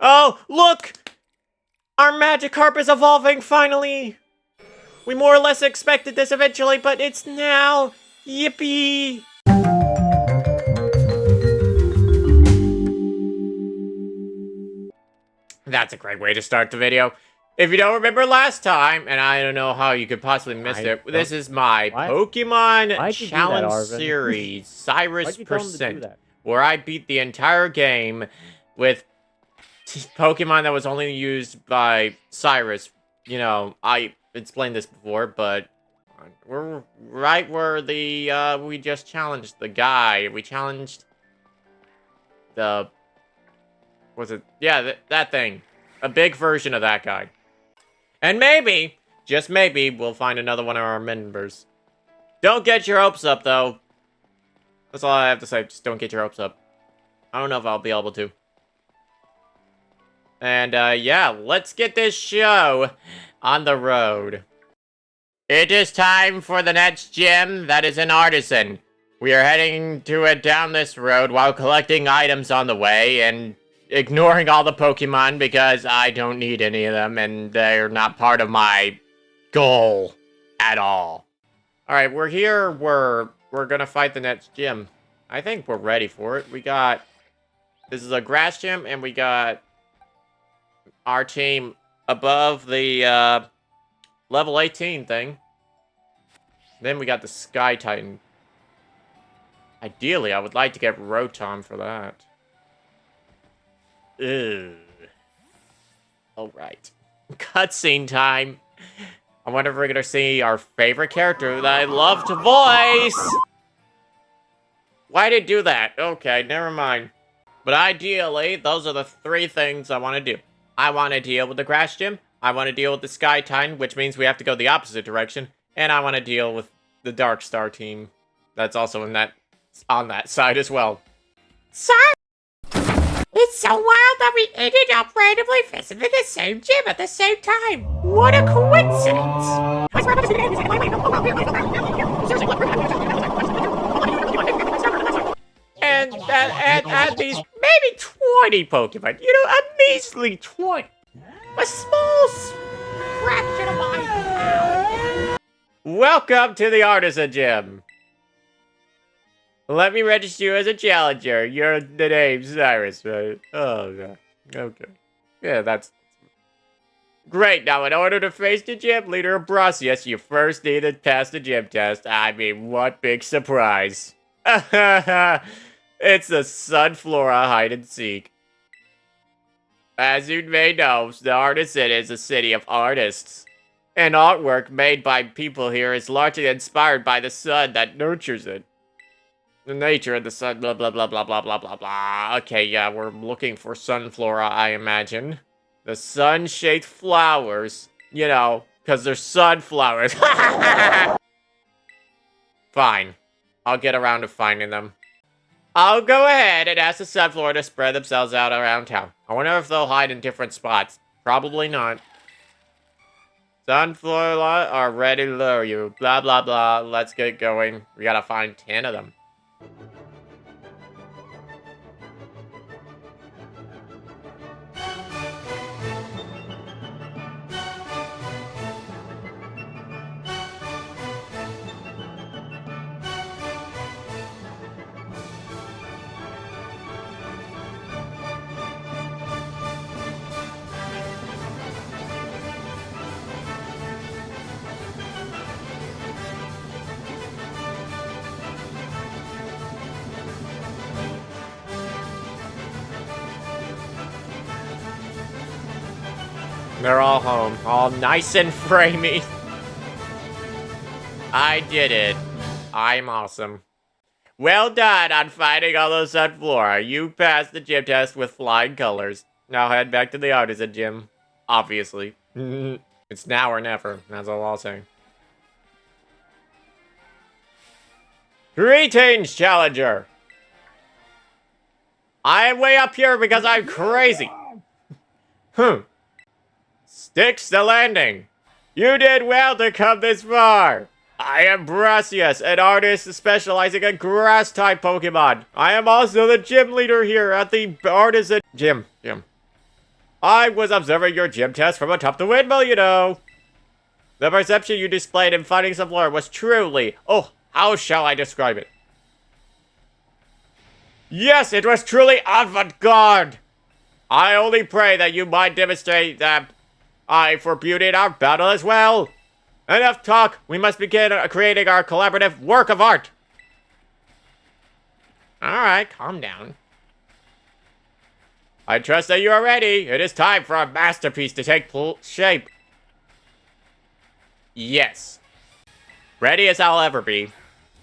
Oh, look! Our Magikarp is evolving, finally! We more or less expected this eventually, but it's now! Yippee! That's a great way to start the video. If you don't remember last time, and I don't know how you could possibly miss it, this is my Pokemon Challenge series, Cyrus Percent, where I beat the entire game with Pokemon that was only used by Cyrus. You know, I explained this before, but we're right where we just challenged the guy. We challenged the... Was it? Yeah, that thing. A big version of that guy. And maybe, just maybe, we'll find another one of our members. Don't get your hopes up, though. That's all I have to say. Just don't get your hopes up. I don't know if I'll be able to. And, yeah, let's get this show on the road. It is time for the next gym that is an artisan. We are heading to it down this road while collecting items on the way and ignoring all the Pokemon because I don't need any of them and they're not part of my goal at all. Alright, we're here. We're gonna fight the next gym. I think we're ready for it. This is a grass gym and we got our team above the level 18 thing. Then we got the Sky Titan. Ideally, I would like to get Rotom for that. Ugh. Alright. Cutscene time. I wonder if we're gonna see our favorite character that I love to voice. Why did it do that? Okay, never mind. But ideally, those are the three things I want to do. I want to deal with the Grass Gym. I want to deal with the Sky Titan, which means we have to go the opposite direction. And I want to deal with the Dark Star team. That's also on that side as well. Sorry! It's so wild that we ended up randomly visiting the same gym at the same time. What a coincidence! And these maybe 20 Pokemon. You know, a measly 20. A small fraction of my power. Welcome to the Artisan Gym. Let me register you as a challenger. You're the name Cyrus, right? Oh, God. Okay. Yeah, that's great. Now, in order to face the gym leader, Brassius, you first need to pass the gym test. I mean, what big surprise. It's the Sunflora hide and seek. As you may know, the Artisan is a city of artists. And artwork made by people here is largely inspired by the sun that nurtures it. The nature of the sun, blah, blah, blah, blah, blah, blah, blah, blah. Okay, yeah, we're looking for Sunflora, I imagine. The sun-shaped flowers. You know, because they're sunflowers. Fine. I'll get around to finding them. I'll go ahead and ask the Sunflora to spread themselves out around town. I wonder if they'll hide in different spots. Probably not. Sunflora are ready to lure you. Blah, blah, blah. Let's get going. We gotta find 10 of them. They're all home, all nice and framey. I did it. I'm awesome. Well done on finding all those Sunflora. You passed the gym test with flying colors. Now head back to the Artisan Gym. Obviously. It's now or never. That's all I'll say. Greetings, Challenger. I am way up here because I'm crazy. Sticks the landing. You did well to come this far. I am Brassius, an artist specializing in grass-type Pokemon. I am also the gym leader here at the Artisan Gym. I was observing your gym test from atop the windmill, you know. The perception you displayed in finding some lore was truly... Oh, how shall I describe it? Yes, it was truly avant-garde. I only pray that you might demonstrate that eye for beauty in our battle as well. Enough talk. We must begin creating our collaborative work of art. Alright, calm down. I trust that you are ready. It is time for our masterpiece to take shape. Yes. Ready as I'll ever be.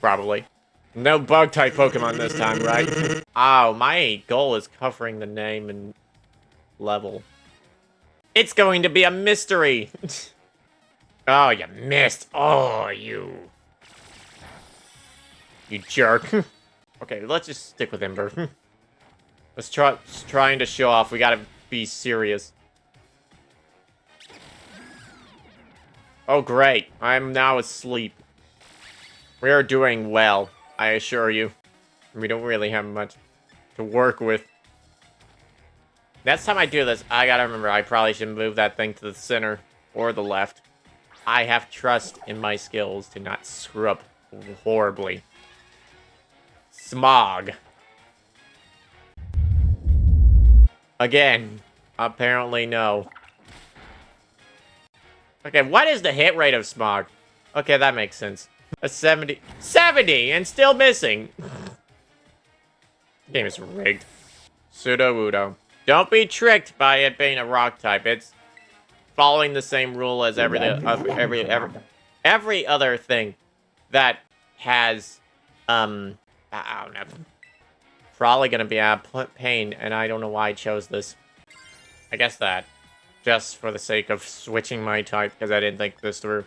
Probably. No bug-type Pokemon this time, right? Oh, my goal is covering the name and level. It's going to be a mystery. Oh, you missed. Oh, you jerk. Okay, let's just stick with Ember. Let's trying to show off. We gotta be serious. Oh, great. I'm now asleep. We are doing well, I assure you. We don't really have much to work with. Next time I do this, I gotta remember I probably should move that thing to the center or the left. I have trust in my skills to not screw up horribly. Smog. Again, apparently no. Okay, what is the hit rate of Smog? Okay, that makes sense. A 70. 70! And still missing! Game is rigged. Pseudo-Wudo. Don't be tricked by it being a rock type. It's following the same rule as every other thing that has, I don't know. Probably gonna be a pain, and I don't know why I chose this. I guess that. Just for the sake of switching my type, because I didn't think this through.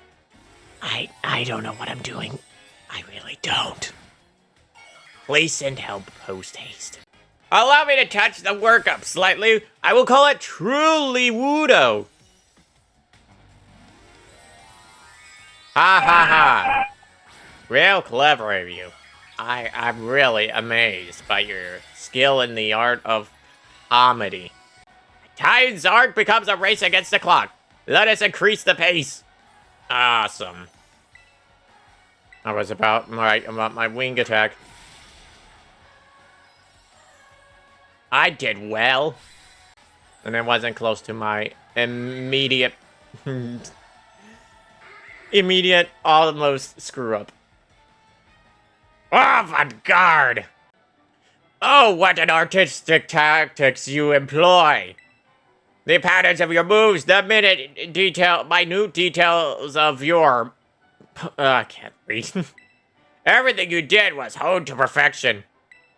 I don't know what I'm doing. I really don't. Please send help post-haste. Allow me to touch the workup slightly. I will call it truly Wudo. Ha ha ha. Real clever of you. I'm really amazed by your skill in the art of comedy. Tide's art becomes a race against the clock. Let us increase the pace. Awesome. I was about my wing attack. I did well. And it wasn't close to my immediate almost screw up. Avant-garde! Oh, what an artistic tactics you employ! The patterns of your moves, the minute details of your... I can't read. Everything you did was honed to perfection.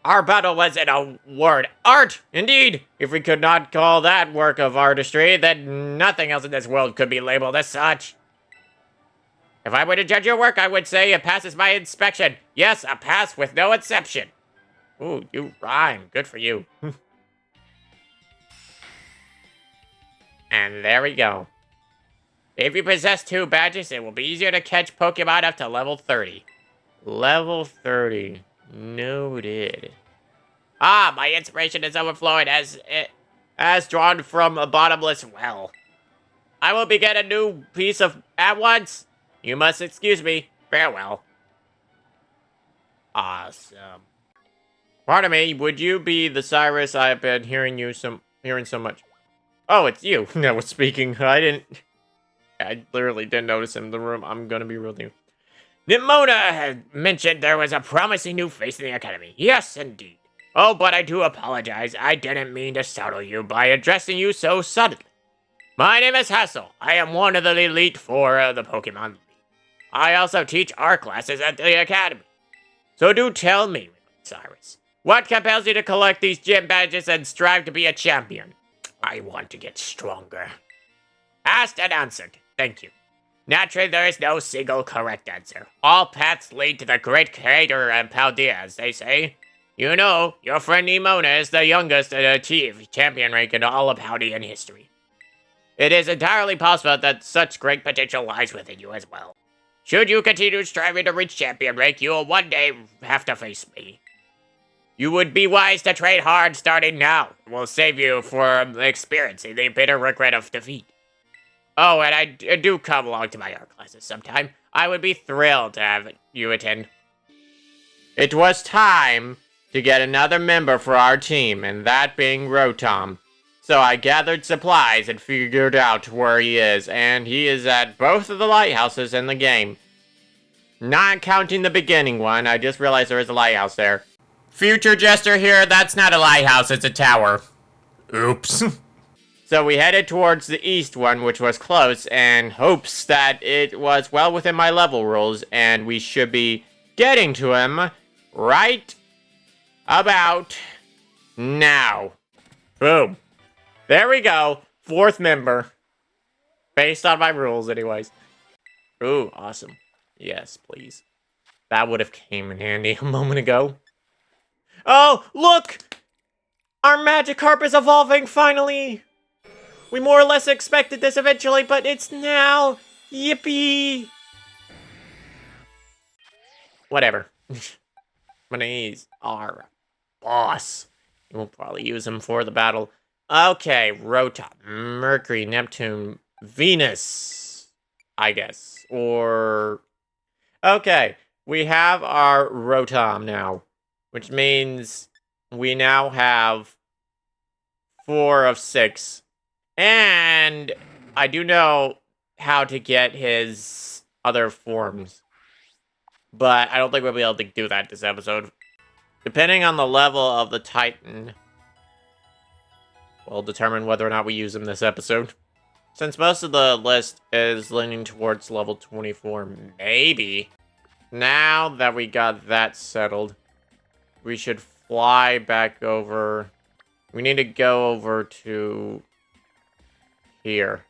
Our battle was, in a word, art, indeed. If we could not call that work of artistry, then nothing else in this world could be labeled as such. If I were to judge your work, I would say it passes my inspection. Yes, a pass with no exception. Ooh, you rhyme. Good for you. And there we go. If you possess 2 badges, it will be easier to catch Pokemon up to level 30. Level 30. Noted. Ah, my inspiration is overflowing as drawn from a bottomless well. I will begin a new piece at once. You must excuse me. Farewell. Awesome. Pardon me, would you be the Cyrus I've been hearing so much? Oh, it's you. I was speaking. I literally didn't notice him in the room. I'm gonna be real new. Nimona had mentioned there was a promising new face in the academy. Yes, indeed. Oh, but I do apologize. I didn't mean to startle you by addressing you so suddenly. My name is Hassel. I am one of the elite for the Pokemon League. I also teach art classes at the academy. So do tell me, Cyrus, what compels you to collect these gym badges and strive to be a champion? I want to get stronger. Asked and answered. Thank you. Naturally, there is no single correct answer. All paths lead to the great creator and Paldea, as they say. You know, your friend Nimona is the youngest to achieve champion rank in all of Paldean history. It is entirely possible that such great potential lies within you as well. Should you continue striving to reach champion rank, you will one day have to face me. You would be wise to trade hard starting now. We'll save you from experiencing the bitter regret of defeat. Oh, and I do come along to my art classes sometime. I would be thrilled to have you attend. It was time to get another member for our team, and that being Rotom. So I gathered supplies and figured out where he is, and he is at both of the lighthouses in the game. Not counting the beginning one, I just realized there is a lighthouse there. Future Jester here, that's not a lighthouse, it's a tower. Oops. So we headed towards the east one, which was close, and hopes that it was well within my level rules, and we should be getting to him right about now. Boom. There we go. 4th member. Based on my rules, anyways. Ooh, awesome. Yes, please. That would have came in handy a moment ago. Oh, look! Our Magikarp is evolving, finally! We more or less expected this eventually, but it's now! Yippee! Whatever. He's our boss. We'll probably use him for the battle. Okay, Rotom, Mercury, Neptune, Venus, I guess. Or... Okay, we have our Rotom now, which means we now have 4 of 6. And I do know how to get his other forms, but I don't think we'll be able to do that this episode. Depending on the level of the Titan, will determine whether or not we use him this episode. Since most of the list is leaning towards level 24, maybe. Now that we got that settled, we should fly back over. We need to go over to here.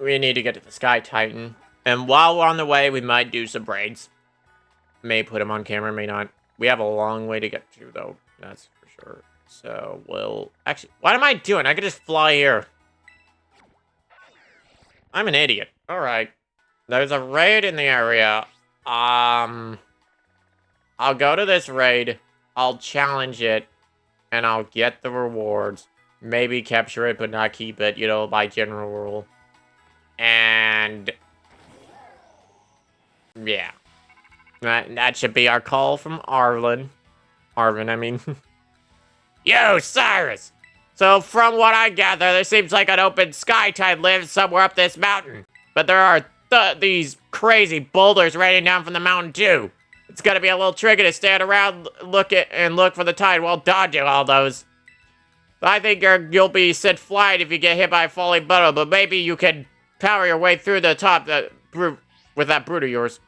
We need to get to the Sky Titan. And while we're on the way, we might do some raids. May put him on camera, may not. We have a long way to get to, though. That's for sure. So, we'll... Actually, what am I doing? I could just fly here. I'm an idiot. Alright. There's a raid in the area. I'll go to this raid. I'll challenge it. And I'll get the rewards. Maybe capture it, but not keep it, you know, by general rule. And... yeah. That should be our call from Arvin, I mean. Yo, Cyrus! So, from what I gather, there seems like an open sky type lives somewhere up this mountain. But there are these crazy boulders raining down from the mountain, too. It's gonna be a little tricky to stand around, look for the tide while dodging all those. I think you'll be sent flying if you get hit by a falling bottle, but maybe you can power your way through the top with that brute of yours.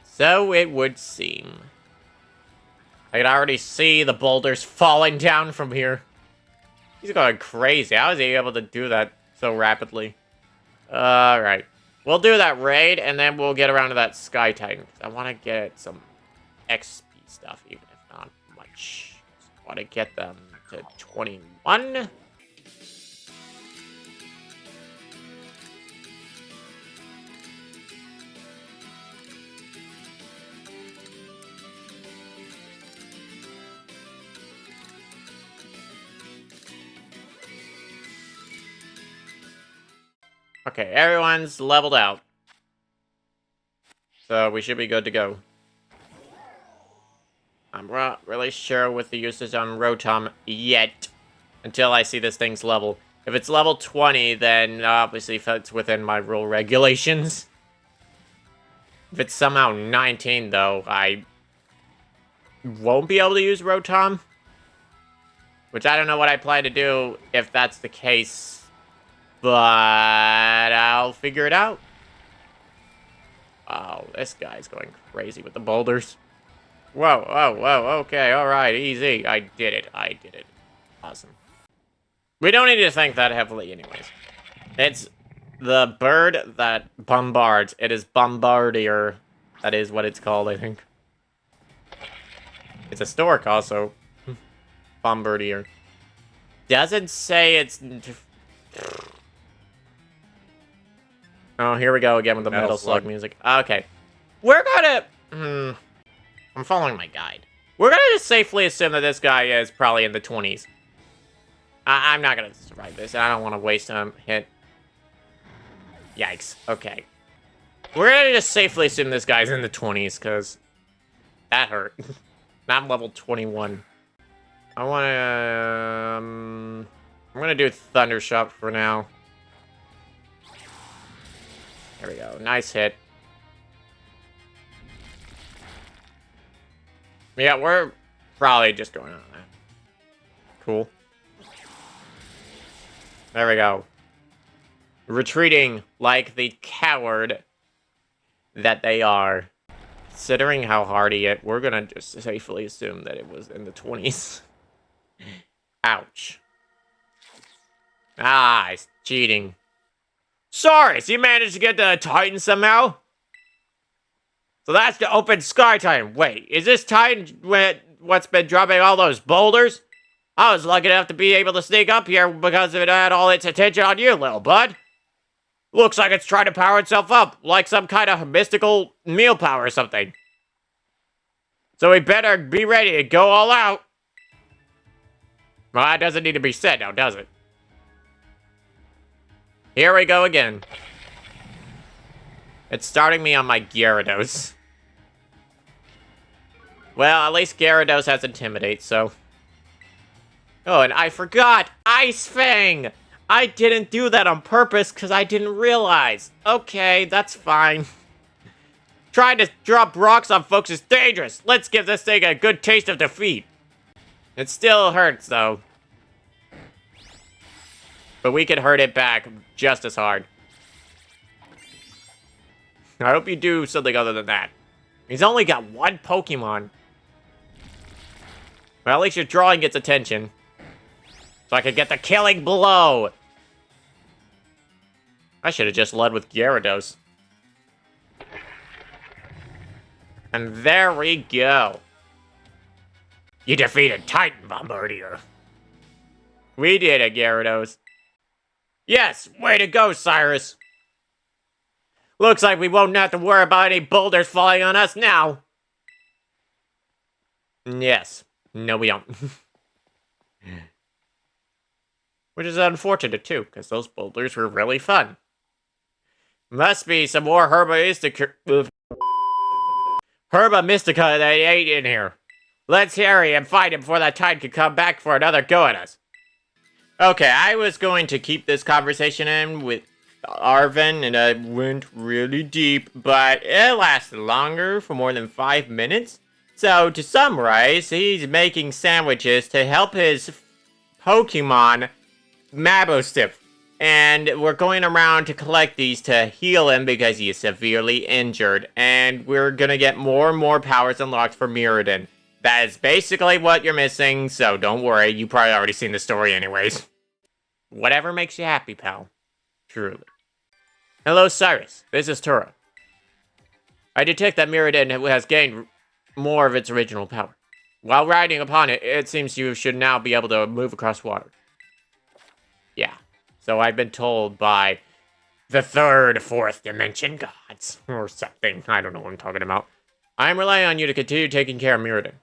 So it would seem. I can already see the boulders falling down from here. He's going crazy. How is he able to do that so rapidly? Alright. We'll do that raid, and then we'll get around to that Sky Titan. I want to get some XP stuff, even if not much. I want to get them to 21. Okay, everyone's leveled out. So we should be good to go. I'm not really sure with the usage on Rotom yet. Until I see this thing's level. If it's level 20, then obviously it's within my rule regulations. If it's somehow 19, though, I won't be able to use Rotom. Which I don't know what I plan to do if that's the case. But I'll figure it out. Oh, this guy's going crazy with the boulders. Whoa, okay, alright, easy. I did it. Awesome. We don't need to think that heavily anyways. It's the bird that bombards. It is Bombardier. That is what it's called, I think. It's a stork also. Bombardier. Doesn't say it's... Oh, here we go again with the Metal Slug music. Okay. We're gonna... I'm following my guide. We're gonna just safely assume that this guy is probably in the 20s. I'm not gonna survive this. I don't want to waste a hit. Yikes. Okay. We're gonna just safely assume this guy's in the 20s, because that hurt. I'm level 21. I wanna, I'm gonna do Thunder Shock for now. There we go. Nice hit. Yeah, we're probably just going on that. Cool. There we go. Retreating like the coward that they are. Considering how hardy it, we're gonna just safely assume that it was in the 20s. Ouch. Ah, it's cheating. Cyrus, you managed to get the Titan somehow? So that's the open sky Titan. Wait, is this Titan what's been dropping all those boulders? I was lucky enough to be able to sneak up here because it had all its attention on you, little bud. Looks like it's trying to power itself up, like some kind of mystical meal power or something. So we better be ready to go all out. Well, that doesn't need to be said now, does it? Here we go again. It's starting me on my Gyarados. Well, at least Gyarados has Intimidate, so... Oh, and I forgot! Ice Fang! I didn't do that on purpose because I didn't realize. Okay, that's fine. Trying to drop rocks on folks is dangerous. Let's give this thing a good taste of defeat. It still hurts, though. But we can hurt it back just as hard. I hope you do something other than that. He's only got one Pokemon. Well, at least you're drawing its attention. So I could get the killing blow. I should have just led with Gyarados. And there we go. You defeated Titan Bombardier. We did it, Gyarados. Yes, way to go, Cyrus. Looks like we won't have to worry about any boulders falling on us now. Yes. No, we don't. Which is unfortunate, too, because those boulders were really fun. Must be some more Herba Mystica that he ate in here. Let's hurry and find him before that Titan can come back for another go at us. Okay, I was going to keep this conversation in with Arven, and I went really deep, but it lasted longer for more than 5 minutes. So, to summarize, he's making sandwiches to help his Pokemon Mabostif. And we're going around to collect these to heal him because he is severely injured. And we're gonna get more and more powers unlocked for Mirrodin. That is basically what you're missing, so don't worry, you probably already seen the story anyways. Whatever makes you happy, pal. Truly. Hello, Cyrus. This is Tura. I detect that Mirrodin has gained more of its original power. While riding upon it, it seems you should now be able to move across water. Yeah. So I've been told by the third, fourth dimension gods. Or something. I don't know what I'm talking about. I'm relying on you to continue taking care of Mirrodin.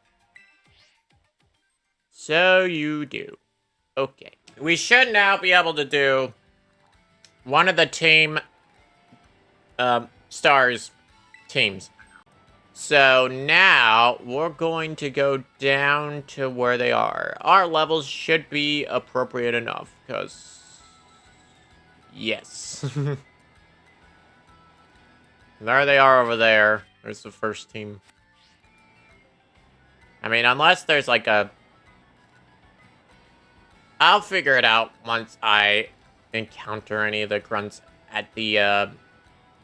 So you do. Okay. We should now be able to do one of the team stars teams. So now we're going to go down to where they are. Our levels should be appropriate enough, because yes. There they are over there. There's the first team. I mean, unless there's like a... I'll figure it out once I encounter any of the grunts at the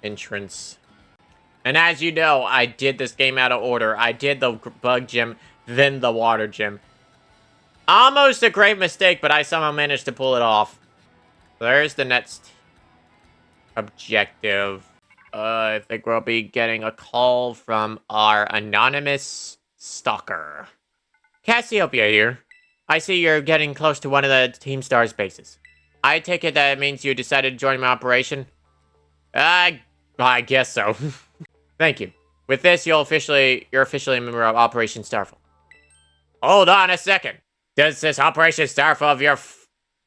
entrance. And as you know, I did this game out of order. I did the bug gym, then the water gym. Almost a great mistake, but I somehow managed to pull it off. There's the next objective. I think we'll be getting a call from our anonymous stalker. Cassiopeia here. I see you're getting close to one of the Team Stars bases. I take it that means you decided to join my operation? I guess so. Thank you. With this, you're officially a member of Operation Starfall. Hold on a second. Does this Operation Starfall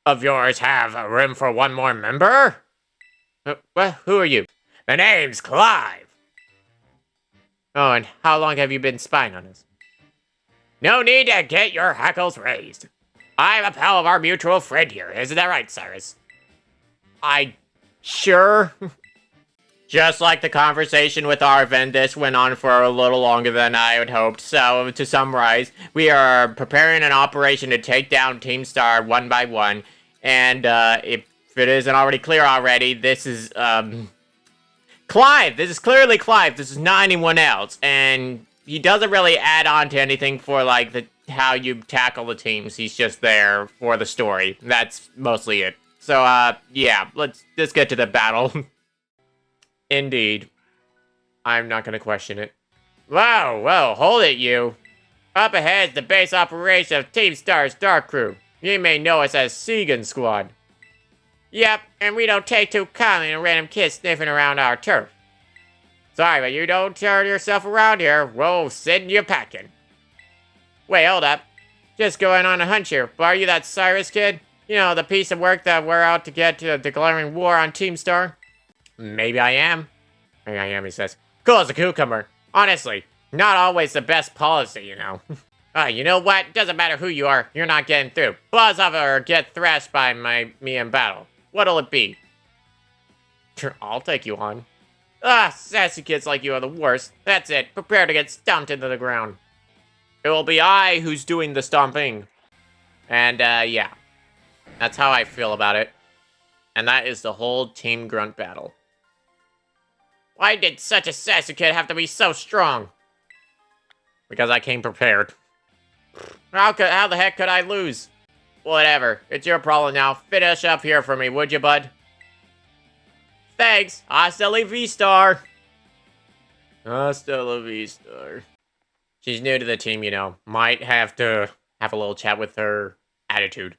of yours have a room for one more member? Who are you? The name's Clive. Oh, and how long have you been spying on us? No need to get your hackles raised. I'm a pal of our mutual friend here. Isn't that right, Cyrus? Sure. Just like the conversation with Arvin, this went on for a little longer than I had hoped. So, to summarize, we are preparing an operation to take down Team Star one by one. And, if it isn't already clear already, this is, Clive! This is clearly Clive. This is not anyone else. And he doesn't really add on to anything for, like, how you tackle the teams. He's just there for the story. That's mostly it. So, yeah, let's get to the battle. Indeed. I'm not gonna question it. Whoa, hold it, you. Up ahead's the base operation of Team Star's Dark Crew. You may know us as Segan Squad. Yep, and we don't take too kindly to random kids sniffing around our turf. Sorry, but you don't turn yourself around here, we'll send you packing. Wait, hold up. Just going on a hunch here, but are you that Cyrus kid? You know, the piece of work that we're out to get to declaring war on Team Star? Maybe I am. Maybe I am, he says. Cool as a cucumber. Honestly, not always the best policy, you know. You know what? Doesn't matter who you are, you're not getting through. Buzz off or get thrashed by me in battle. What'll it be? I'll take you on. Sassy kids like you are the worst. That's it. Prepare to get stomped into the ground. It will be I who's doing the stomping. And, yeah. That's how I feel about it. And that is the whole Team Grunt battle. Why did such a sassy kid have to be so strong? Because I came prepared. How the heck could I lose? Whatever. It's your problem now. Finish up here for me, would you, bud? Thanks. Hasta la vista. Hasta la vista. She's new to the team, you know. Might have to have a little chat with her attitude.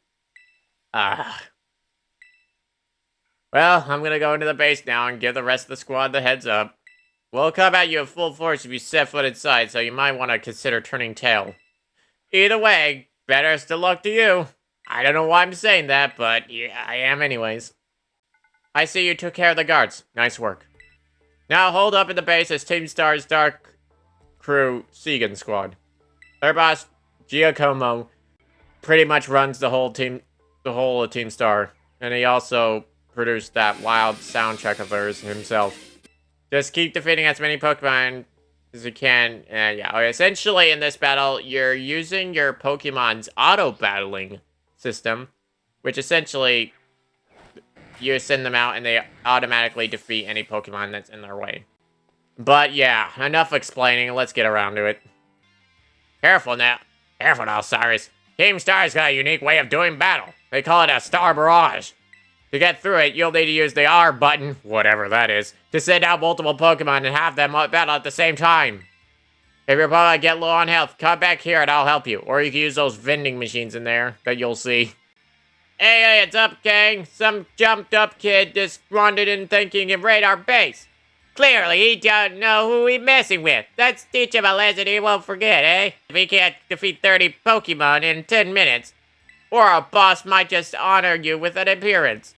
Well, I'm gonna go into the base now and give the rest of the squad the heads up. We'll come at you at full force if you set foot inside, so you might want to consider turning tail. Either way, better to luck to you. I don't know why I'm saying that, but yeah, I am anyways. I see you took care of the guards. Nice work. Now hold up in the base as Team Star's Dark Crew Segan Squad. Their boss, Giacomo, pretty much runs the whole of Team Star, and he also produced that wild soundtrack of theirs himself. Just keep defeating as many Pokemon as you can, and yeah, essentially in this battle, you're using your Pokemon's auto-battling system, which essentially, you send them out and they automatically defeat any Pokemon that's in their way. But yeah, enough explaining, let's get around to it. Careful now, Cyrus. Team Star's got a unique way of doing battle. They call it a Star Barrage. To get through it, you'll need to use the R button, whatever that is, to send out multiple Pokemon and have them battle at the same time. If your Pokemon get low on health, come back here and I'll help you. Or you can use those vending machines in there that you'll see. Hey, it's up, gang. Some jumped up kid just wandered in thinking he can raid our base. Clearly, he don't know who he's messing with. Let's teach him a lesson he won't forget, eh? If he can't defeat 30 Pokemon in 10 minutes, or our boss might just honor you with an appearance.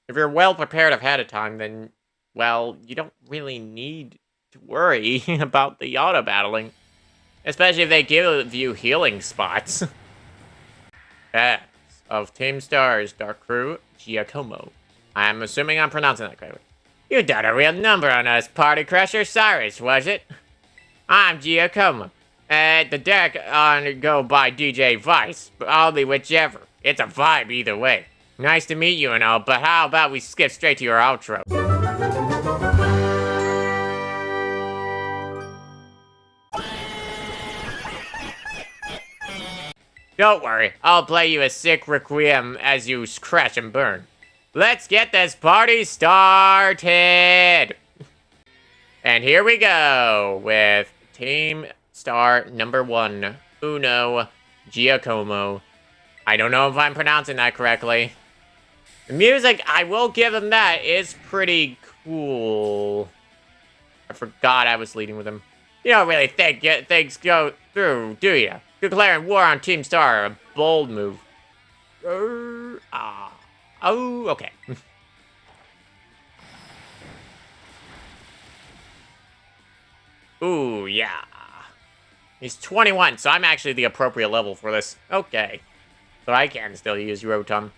If you're well prepared ahead of time, then, well, you don't really need to worry about the auto battling. Especially if they give you healing spots. As of Team Star's Dark Crew, Giacomo. I'm assuming I'm pronouncing that correctly. You done a real number on us, Party Crusher Cyrus, was it? I'm Giacomo. The deck on go by DJ Vice, but I'll be whichever. It's a vibe either way. Nice to meet you and all, but how about we skip straight to your outro? Don't worry, I'll play you a sick requiem as you crash and burn. Let's get this party started! And here we go with Team Star number 1, Uno Giacomo. I don't know if I'm pronouncing that correctly. The music, I will give him that, is pretty cool. I forgot I was leading with him. You don't really think things go through, do you? Declaring war on Team Star, a bold move. Oh, okay. Ooh, yeah. He's 21, so I'm actually the appropriate level for this. Okay. So I can still use Rotom.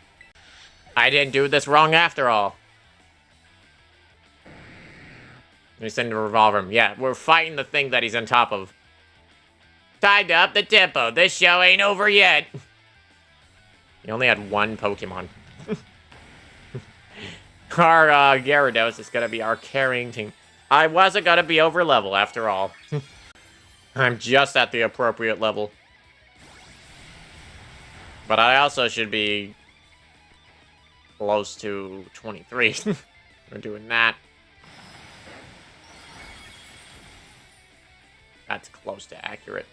I didn't do this wrong after all. We send a revolver. Yeah, we're fighting the thing that he's on top of. Time to up the tempo. This show ain't over yet. He only had one Pokemon. Our Gyarados is gonna be our carrying team. I wasn't gonna be over level after all. I'm just at the appropriate level. But I also should be close to 23. We're doing that. That's close to accurate.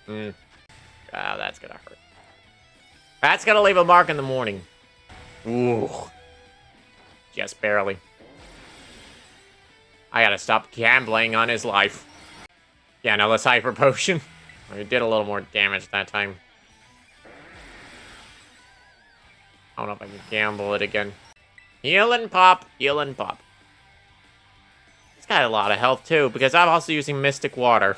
That's gonna hurt. That's gonna leave a mark in the morning. Ooh. Just barely. I gotta stop gambling on his life. Yeah, no, let's Hyper Potion. I did a little more damage that time. I don't know if I can gamble it again. Heal and pop, heal and pop. He's got a lot of health too, because I'm also using Mystic Water.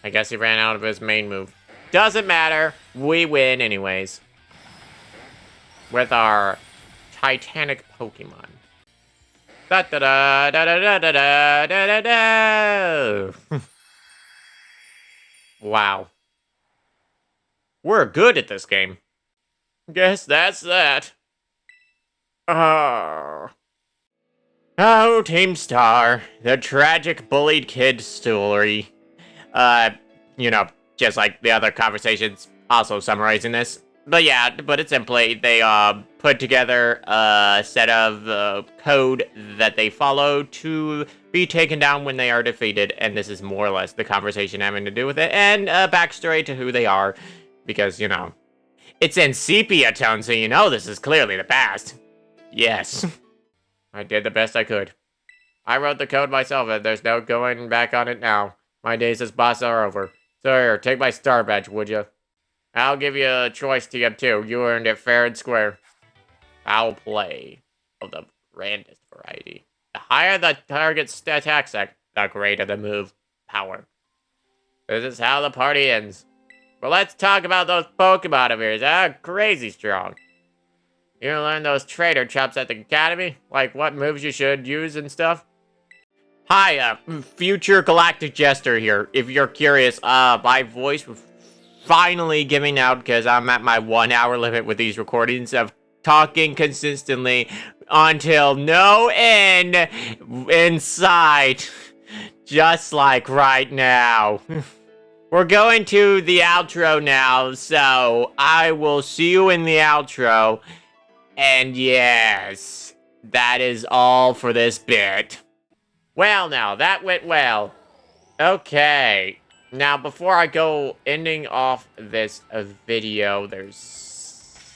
I guess he ran out of his main move. Doesn't matter, we win anyways. With our Titanic Pokemon. Da da da da da da da da da da. Wow. We're good at this game. Guess that's that. Oh, Team Star, the tragic bullied kid story. You know, just like the other conversations, also summarizing this. But yeah, to put it simply, they put together a set of code that they follow to be taken down when they are defeated, and this is more or less the conversation having to do with it, and a backstory to who they are, because, you know, it's in sepia tone, so you know this is clearly the past. Yes. I did the best I could. I wrote the code myself, and there's no going back on it now. My days as boss are over. So here, take my star badge, would you? I'll give you a choice, TM2. You earned it fair and square. Foul play of the grandest variety. The higher the target's attack set, the greater the move power. This is how the party ends. But let's talk about those Pokemon of yours. They're crazy strong. You learn those trader chops at the academy? Like what moves you should use and stuff? Hi, future Galactic Jester here. If you're curious, my voice was finally giving out because I'm at my 1 hour limit with these recordings of talking consistently until no end in sight. Just like right now. We're going to the outro now, so I will see you in the outro. And yes, that is all for this bit. Well, now, that went well. Okay. Now, before I go ending off this video, there's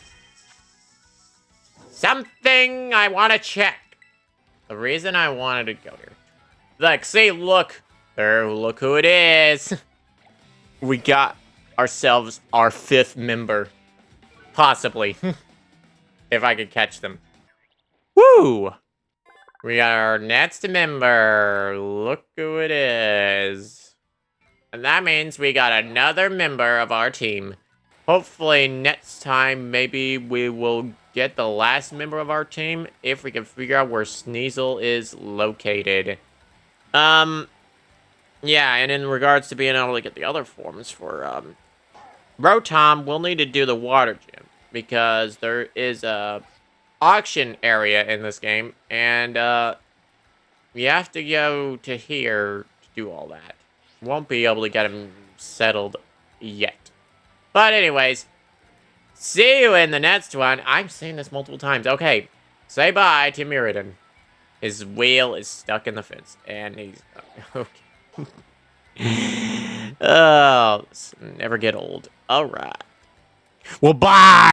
something I want to check. The reason I wanted to go here. Like, see, look. There, look who it is. We got ourselves our 5th member. Possibly. If I could catch them. Woo! We got our next member. Look who it is. And that means we got another member of our team. Hopefully next time, maybe we will get the last member of our team if we can figure out where Sneasel is located. Yeah, and in regards to being able to get the other forms for, Rotom, we'll need to do the water gym. Because there is a auction area in this game, and we have to go to here to do all that. Won't be able to get him settled yet. But anyways, see you in the next one. I'm saying this multiple times. Okay, say bye to Mirrodin. His wheel is stuck in the fence, and he's okay. Oh, never get old. All right. Well, bye.